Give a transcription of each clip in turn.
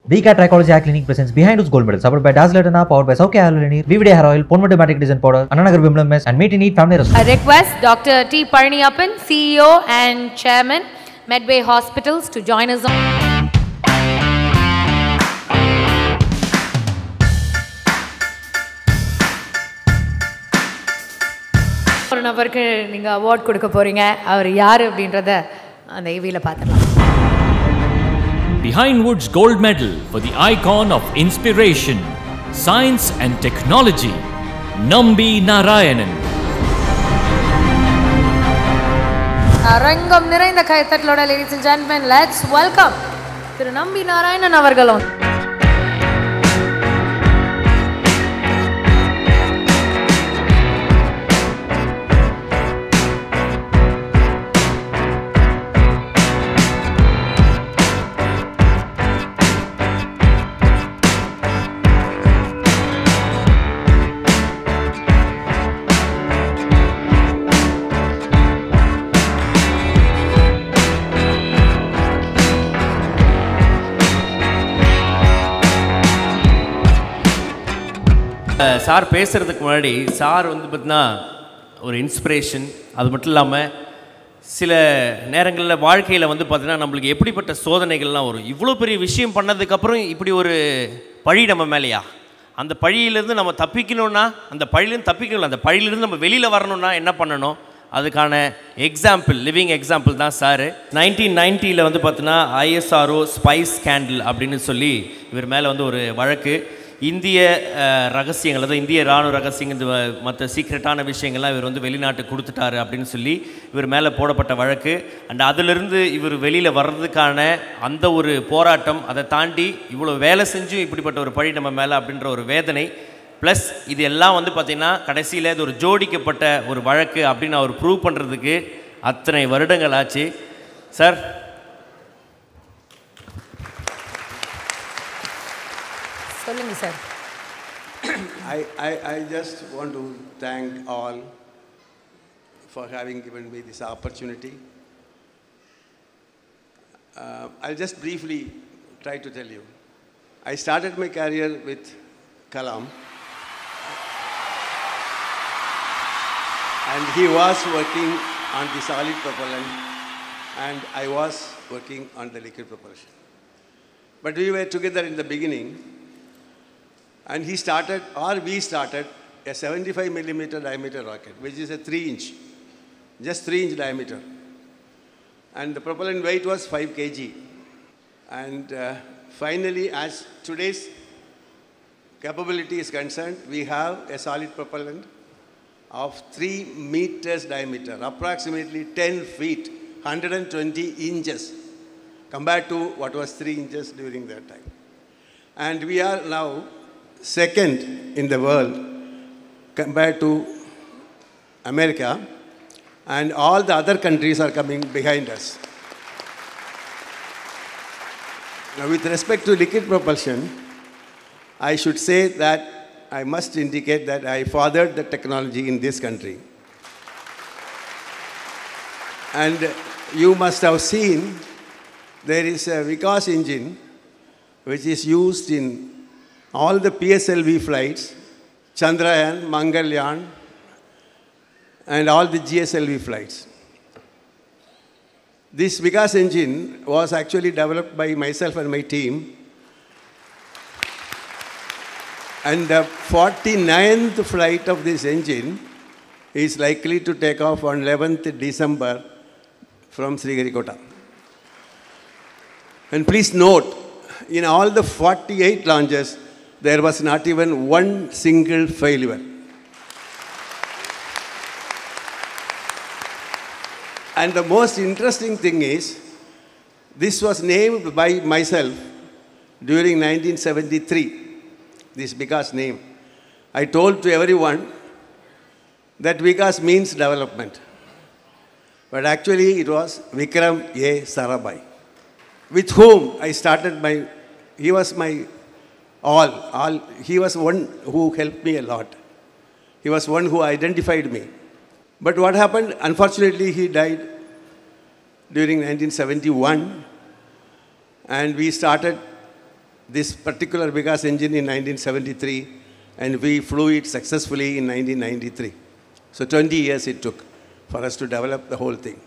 BCAT Trichology Eye Clinic presents Behind Whose Gold Medal, supported by Dazzler Etana, powered by Sauke Alulinir, VVD Hair Oil, Ponmate Matic Design Powder, Ananagar Vimlam Mess, and Meet and Eat Family Restaurant. I request Dr. T. Parniyappan, CEO and Chairman, Medway Hospitals, to join us on. ஒரு நபருக்கு நீங்க award கொடுக்க போறீங்க. அவர் யாரு அப்படின்றத அந்த ஈவில பார்த்துடலாம். Behind Woods Gold Medal for the icon of inspiration, science and technology, Nambi Narayanan. அரங்கம் நிறைந்த கைத்தட்டலோட ladies and gentlemen, let's welcome திரு நம்பி நாராயணன் அவர்களும். சார் பேசுகிறதுக்கு முன்னாடி சார் வந்து பார்த்தீங்கன்னா ஒரு இன்ஸ்பிரேஷன். அது மட்டும் இல்லாமல் சில நேரங்களில் வாழ்க்கையில் வந்து பார்த்தீங்கன்னா நம்மளுக்கு எப்படிப்பட்ட சோதனைகள்லாம் வரும். இவ்வளோ பெரிய விஷயம் பண்ணதுக்கப்புறம் இப்படி ஒரு பழி நம்ம மேலேயா, அந்த பழியிலேருந்து நம்ம தப்பிக்கணும்னா, அந்த பழியிலேருந்து தப்பிக்கணும், அந்த பழியிலேருந்து நம்ம வெளியில் வரணும்னா என்ன பண்ணணும், அதுக்கான எக்ஸாம்பிள், லிவிங் எக்ஸாம்பிள் தான் சார். 1990 வந்து பார்த்தீங்கன்னா ISRO ஸ்பைஸ் ஸ்கேண்டில் அப்படின்னு சொல்லி இவர் மேலே வந்து ஒரு வழக்கு, இந்திய ரகசியங்கள், அதாவது இந்திய இராணுவ ரகசியங்கள், இந்த மற்ற சீக்ரெட்டான விஷயங்கள்லாம் இவர் வந்து வெளிநாட்டுக்கு கொடுத்துட்டாரு அப்படின்னு சொல்லி இவர் மேலே போடப்பட்ட வழக்கு. அண்ட் அதிலிருந்து இவர் வெளியில் வர்றதுக்கான அந்த ஒரு போராட்டம், அதை தாண்டி இவ்வளோ வேலை செஞ்சும் இப்படிப்பட்ட ஒரு பழி நம்ம மேலே அப்படின்ற ஒரு வேதனை, ப்ளஸ் இது எல்லாம் வந்து பார்த்திங்கன்னா கடைசியில் இது ஒரு ஜோடிக்கப்பட்ட ஒரு வழக்கு அப்படின்னு அவர் ப்ரூவ் பண்ணுறதுக்கு அத்தனை வருடங்கள் ஆச்சு. சார், சொல்லுங்க sir. I just want to thank all for having given me this opportunity. I'll just briefly try to tell you. I started my career with Kalam, and he was working on the solid propellant and I was working on the liquid propulsion. But we were together in the beginning. And he started, or we started, a 75 millimeter diameter rocket, which is a 3-inch, just 3-inch diameter. And the propellant weight was 5 kg. And finally, as today's capability is concerned, we have a solid propellant of 3 meters diameter, approximately 10 feet, 120 inches, compared to what was 3 inches during that time. And we are now second in the world compared to America, and all the other countries are coming behind us. Now, with respect to liquid propulsion, I should say that I must indicate that I fathered the technology in this country. And you must have seen there is a Vikas engine which is used in all the PSLV flights, Chandrayaan, Mangalyaan, and all the GSLV flights. This Vikas engine was actually developed by myself and my team. And the 49th flight of this engine is likely to take off on 11th December from Sriharikota. And please note, in all the 48 launches, there was not even one single failure. And the most interesting thing is, this was named by myself during 1973, this Vikas name. I told to everyone that Vikas means development. But actually it was Vikram A. Sarabhai, with whom I started he was my all. He was one who helped me a lot. He was one who identified me. But what happened? Unfortunately, he died during 1971, and we started this particular Vikas engine in 1973, and we flew it successfully in 1993. So 20 years it took for us to develop the whole thing.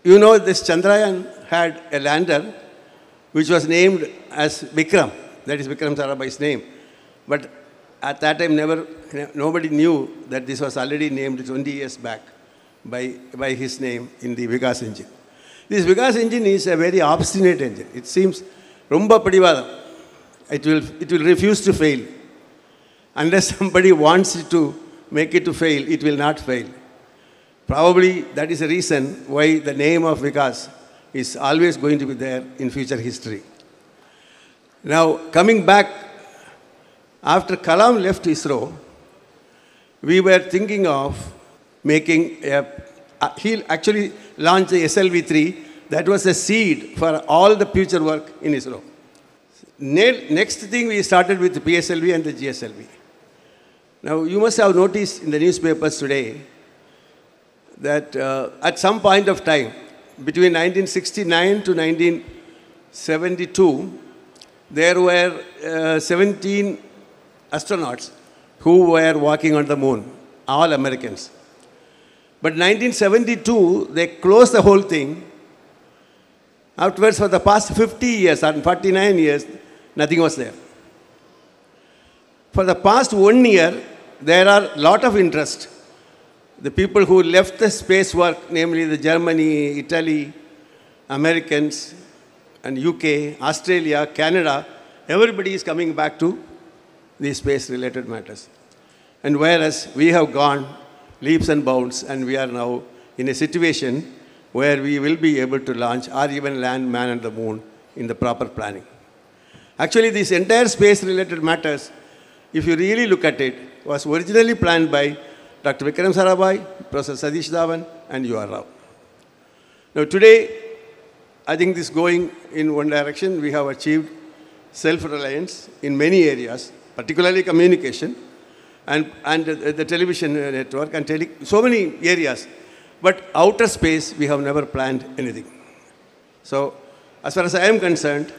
You know, this Chandrayaan had a lander which was named as Vikram. That is Vikram Sarabhai's name. But at that time, nobody knew that this was already named 20 years back by his name in the Vikas engine. This Vikas engine is a very obstinate engine. It seems Rumba Padivada. It will refuse to fail. Unless somebody wants it to make it to fail, it will not fail. Probably that is the reason why the name of Vikas is always going to be there in future history. Now, coming back, after Kalam left ISRO, we were thinking of making he actually launched the SLV-3. That was a seed for all the future work in ISRO. Next thing, we started with the PSLV and the GSLV. Now, you must have noticed in the newspapers today that at some point of time, between 1969 to 1972, there were 17 astronauts who were walking on the moon, all Americans. But 1972, they closed the whole thing. Afterwards, for the past 50 years and 49 years, nothing was there. For the past 1 year, there are a lot of interest. The people who left the space work, namely the Germany, Italy, Americans, and UK, Australia, Canada, everybody is coming back to these space-related matters. And whereas we have gone leaps and bounds, and we are now in a situation where we will be able to launch or even land man on the moon in the proper planning. Actually, these entire space-related matters, if you really look at it, was originally planned by Dr. Vikram Sarabhai, Professor Satish Dhawan, and U.R. Rao. Now today, I think this going in one direction. We have achieved self-reliance in many areas, particularly communication and the television network and so many areas. But outer space, we have never planned anything. So as far as I am concerned,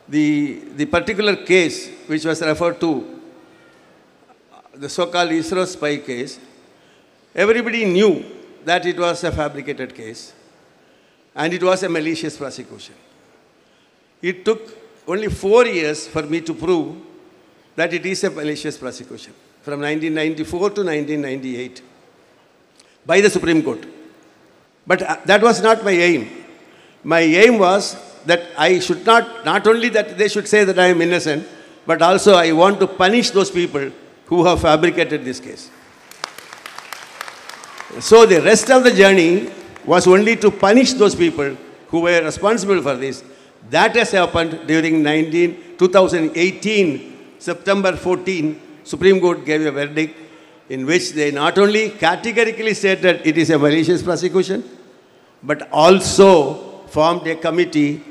the particular case which was referred to, the so-called ISRO spy case, everybody knew that it was a fabricated case and it was a malicious prosecution. It took only 4 years for me to prove that it is a malicious prosecution, from 1994 to 1998, by the Supreme Court. But that was not my aim. My aim was that I should not only that they should say that I am innocent, but also I want to punish those people who have fabricated this case. So the rest of the journey was only to punish those people who were responsible for this. That has happened during 2018, September 14, Supreme Court gave a verdict in which they not only categorically said that it is a malicious prosecution, but also formed a committee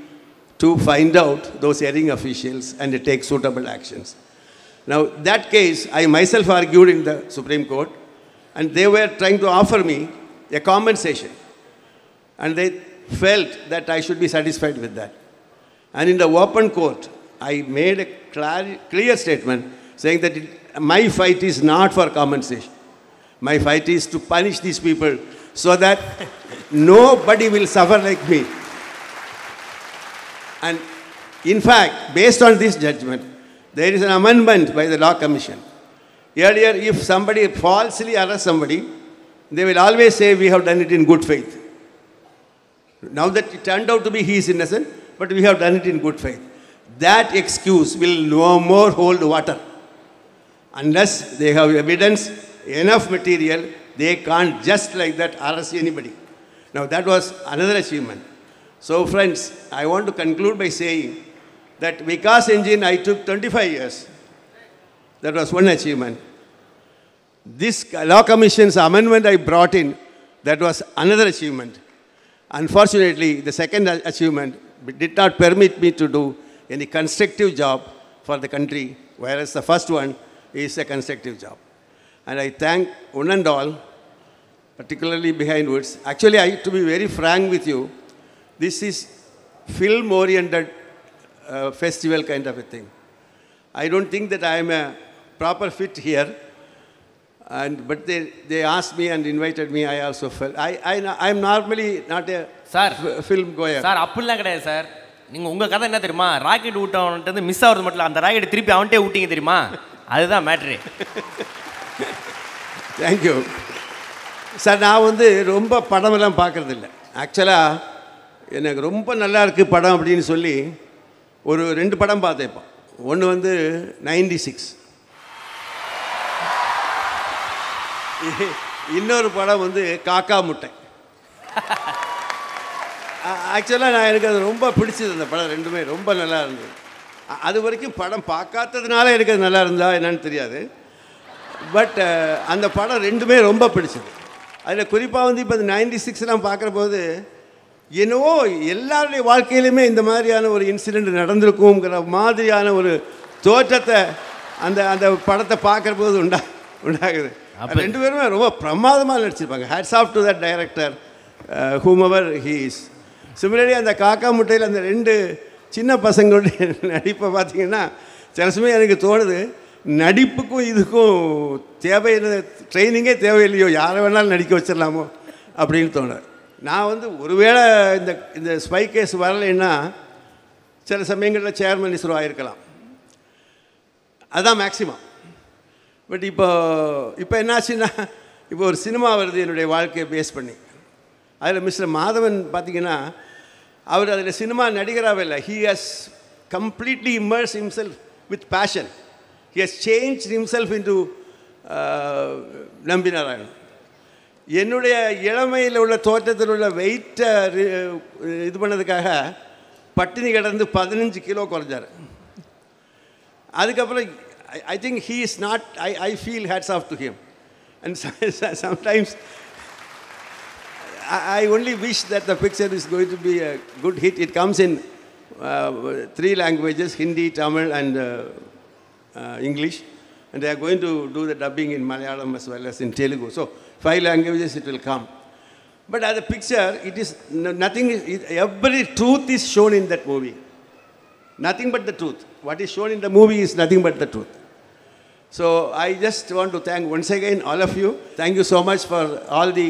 to find out those erring officials and to take suitable actions. Now, that case, I myself argued in the Supreme Court, and they were trying to offer me a compensation. And they felt that I should be satisfied with that. And in the open court, I made a clear statement saying that my fight is not for compensation. My fight is to punish these people so that nobody will suffer like me. And in fact, based on this judgment, there is an amendment by the Law Commission. Earlier, if somebody falsely arrests somebody, they will always say we have done it in good faith. Now that it turned out to be he is innocent, but we have done it in good faith. That excuse will no more hold water. Unless they have evidence, enough material, they can't just like that arrest anybody. Now that was another achievement. So friends, I want to conclude by saying that Vikas engine I took 25 years. That was one achievement. This Law Commission's amendment I brought in, that was another achievement. Unfortunately, the second achievement did not permit me to do any constructive job for the country, whereas the first one is a constructive job. And I thank one and all, particularly Behind Woods. Actually, to be very frank with you, this is film-oriented festival kind of a thing. I don't think that I am a proper fit here. But they asked me and invited me. I also felt I am normally not a film goer. Sir அப்படிலாம் கிடையாது sir. நீங்கள் உங்கள் கதை என்ன தெரியுமா, rocket விட்டவன்ட்டு miss ஆகிறது மட்டும் இல்லை, அந்த ராக்கெட் திருப்பி அவன்கிட்டே விட்டீங்க தெரியுமா, அதுதான் மேட்ரு. Thank you sir. நான் வந்து ரொம்ப படமெல்லாம் பார்க்குறதில்ல. ஆக்சுவலாக எனக்கு ரொம்ப நல்லா இருக்குது படம் அப்படின்னு சொல்லி ஒரு 2 படம் பார்த்தேன். இப்போ ஒன்று வந்து 96, இன்னொரு படம் வந்து காக்கா முட்டை. ஆக்சுவலாக எனக்கு அது ரொம்ப பிடிச்சது. அந்த படம் ரெண்டுமே ரொம்ப நல்லா இருந்தது. அது வரைக்கும் படம் பார்க்காததுனால எனக்கு அது நல்லா இருந்தா என்னன்னு தெரியாது. பட் அந்த படம் ரெண்டுமே ரொம்ப பிடிச்சது. அதில் குறிப்பாக வந்து இப்போ இந்த 96 பார்க்குற போது என்னவோ எல்லாருடைய வாழ்க்கையிலுமே இந்த மாதிரியான ஒரு இன்சிடெண்ட் நடந்திருக்குங்கிற மாதிரியான ஒரு தோற்றத்தை அந்த அந்த படத்தை பார்க்குற போது உண்டாகுது. ரெண்டு பேருமே ரொம்ப பிரமாதமாக நடிச்சிருப்பாங்க. Hats off to that director whomever he is. Similarly அந்த காக்கா முட்டையில் அந்த 2 சின்ன பசங்களுடைய நடிப்பை பார்த்திங்கன்னா சில சமயம் எனக்கு தோணுது, நடிப்புக்கும் இதுக்கும் தேவையான ட்ரைனிங்கே தேவையில்லையோ, யாரை வேணாலும் நடிக்க வச்சிடலாமோ அப்படின்னு தோணுது. நான் வந்து ஒருவேளை இந்த ஸ்பை கேஸ் வரலைன்னா சில சமயங்களில் சேர்மன் இஸ்ரோ ஆகிருக்கலாம். அதுதான் மேக்ஸிமம். பட் இப்போ என்னாச்சுன்னா, இப்போ ஒரு சினிமா வருது என்னுடைய வாழ்க்கையை பேஸ் பண்ணி. அதில் மிஸ்டர் மாதவன் பார்த்திங்கன்னா அவர் அதில் சினிமா நடிகராகவே இல்லை. He has completely immerse himself with fashion. He has change himself into நம்பி நாராயணன். என்னுடைய இளமையில் உள்ள தோற்றத்தில் உள்ள வெயிட்டை இது பண்ணதுக்காக பட்டினி கிடந்து 15 கிலோ குறைஞ்சார். அதுக்கப்புறம் I think he is not, I feel hats off to him. And sometimes I only wish that the picture is going to be a good hit. It comes in 3 languages, Hindi, Tamil and English. And they are going to do the dubbing in Malayalam as well as in Telugu. So 5 languages it will come. But as a picture, it is nothing, every truth is shown in that movie. Nothing but the truth. What is shown in the movie is nothing but the truth. So I just want to thank once again all of you. Thank you so much for all the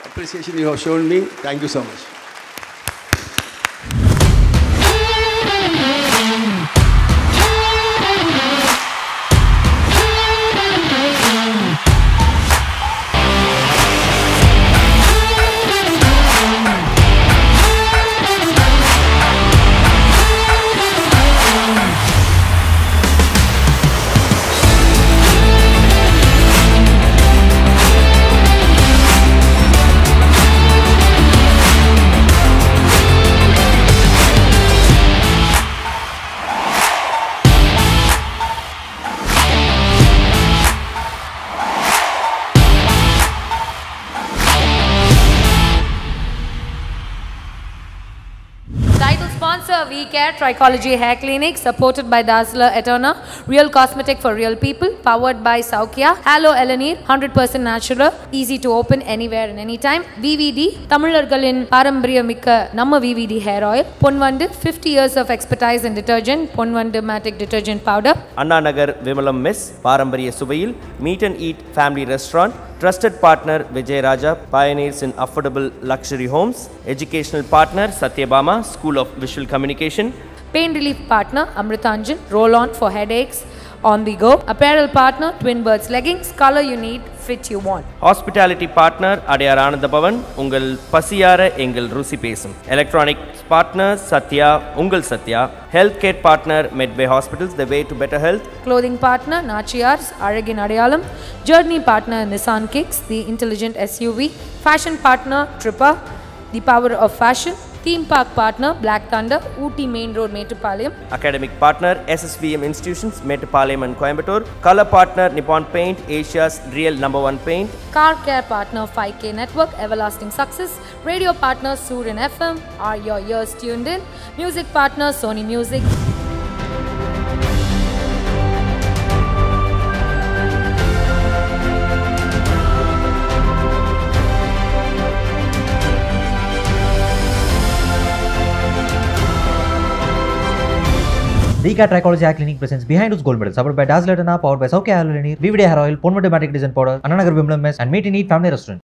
appreciation you have shown me. Thank you so much. VCare Trichology Hair Clinic, supported by Dazzler Eterna, real cosmetic for real people, powered by Saukya, Halo Elanir, 100% natural, easy to open anywhere and anytime. VVD, Tamilargalin Parambriyamikka Namma VVD hair oil, Ponvandu, 50 years of expertise in detergent, Ponvandu Matic detergent powder. Anna Nagar Vimalam Mess, Parambriya Suvail, Meet and Eat Family Restaurant, trusted partner Vijay Raja, pioneers in affordable luxury homes, educational partner Satyabama, School of Visual Communication, pain relief partner Amritanjan, roll on for headaches on the go, apparel partner Twin Birds Leggings, color you need, fit you want, hospitality partner Adiyar Anandabhavan, ungal pasiyara engal rusi pesum, electronics partner Satya, ungal Satya, healthcare partner Medway Hospitals, the way to better health, clothing partner Nachiyars, Aragin Adayalam, journey partner Nissan Kicks, the intelligent SUV, fashion partner Trippa, the power of fashion, theme park partner Black Thunder, Ooty Main Road, Mettupalayam, academic partner SSVM Institutions, Mettupalayam and Coimbatore, color partner Nippon Paint, Asia's real #1 paint, car care partner 5K Network, everlasting success, radio partner Surin FM, are your ears tuned in, music partner Sony Music. DCAT Trichology Eye Clinic presents Behind Its Gold Medal, supported by Dazzler Etana, powered by Soukya Alulanir, VVD Hair Oil, Ponmadu Matic Design Powder, Anna Nagar Vimlam Mess, and Meet and Eat Family Restaurant.